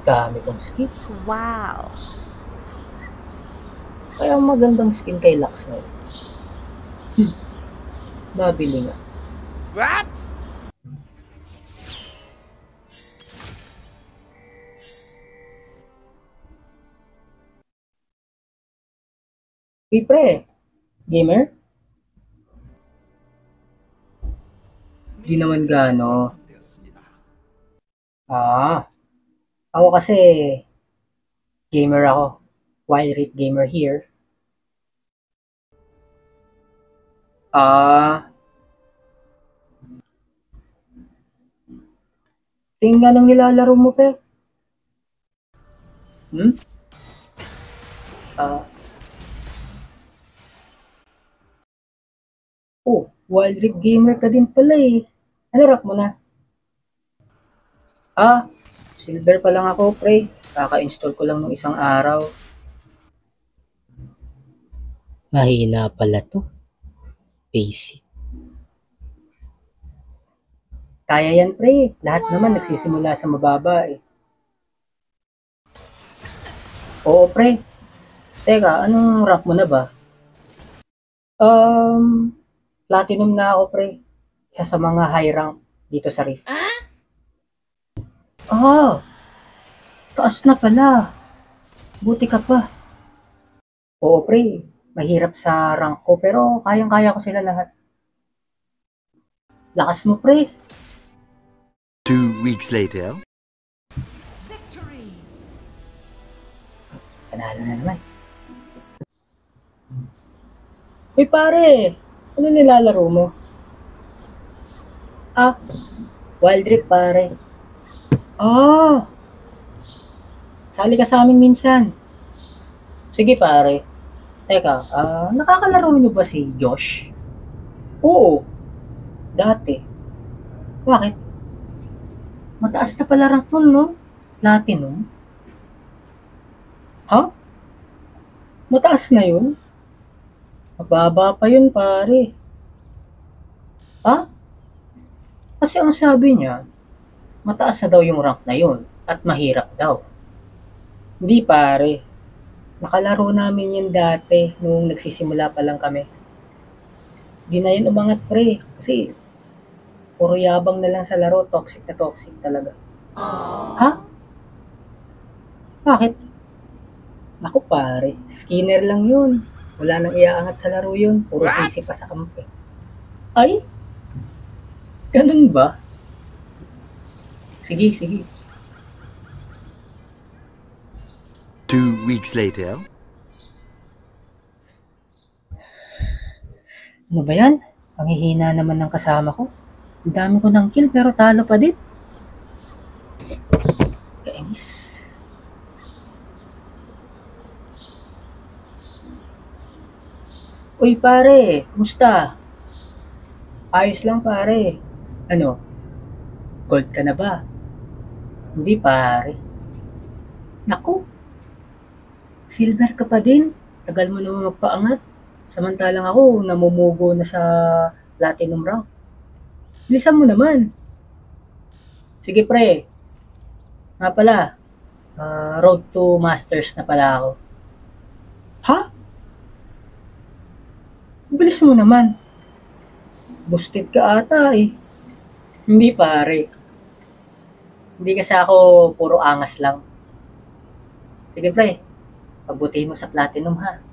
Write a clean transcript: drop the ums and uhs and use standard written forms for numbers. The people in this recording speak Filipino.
Dami kong skin. Wow. Kaya magandang skin kay Lux ngayon. Mabili nga. What? Uy, pre. Gamer? Di naman gaano. Ako kasi gamer ako. Wild Rift Gamer here. Tingnan ng nilalaro mo, pre. Hmm? Wild Rift Gamer ka din pala eh. Ano rank mo na? Silver pa lang ako, pre. Kaka-install ko lang nung isang araw. Mahina pala to. Basic. Kaya yan, pre. Lahat naman nagsisimula sa mababa eh. Oo, pre. Teka, anong rank mo na ba? Platinum na ako, pre. Isa sa mga high rank dito sa Rift. Taas na pala. Buti ka pa. Oo, pre. Mahirap sa rank ko, pero kayang-kaya ko sila lahat. Lakas mo, pre. 2 weeks later. Panalo na naman. Uy, pare. Ano nilalaro mo? Wild Rift, pare. Sali ka sa amin minsan. Sige, pare. Teka, nakakalaro niyo ba si Josh? Oo. Dati. Bakit? Mataas na pala rank nun, no? Platinum? Mataas na yun? Mababa pa yun, pare. Kasi ang sabi niya, mataas na daw yung rank na yun at mahirap daw. Hindi, pare. Nakalaro namin yan dati nung nagsisimula pa lang kami. Di na yun umangat, pre. Kasi puro yabang na lang sa laro. Toxic na toxic talaga. Bakit? Naku, pare. Skinner lang yun. Wala nang iaangat sa laro yun. Puro sisi pa sa kampe. Ay? Ganun ba? Sige. 2 weeks later. Ano ba yan? Ang hihina naman ng kasama ko. Ang dami ko ng kill pero talo pa din. Kainis. Uy, pare. Kumusta? Ayos lang, pare. Ano? Gold ka na ba? Hindi, pare. Naku. Silver ka pa din. Tagal mo naman magpaangat. Samantalang ako, namumugo na sa platinum rank. Bilisan mo naman. Sige, pre. Nga pala, road to masters na pala ako. Bilis mo naman. Boosted ka ata eh. Hindi, pare. Hindi kasi ako puro angas lang. Sige, pre. Pagbutihin mo sa platinum, ha?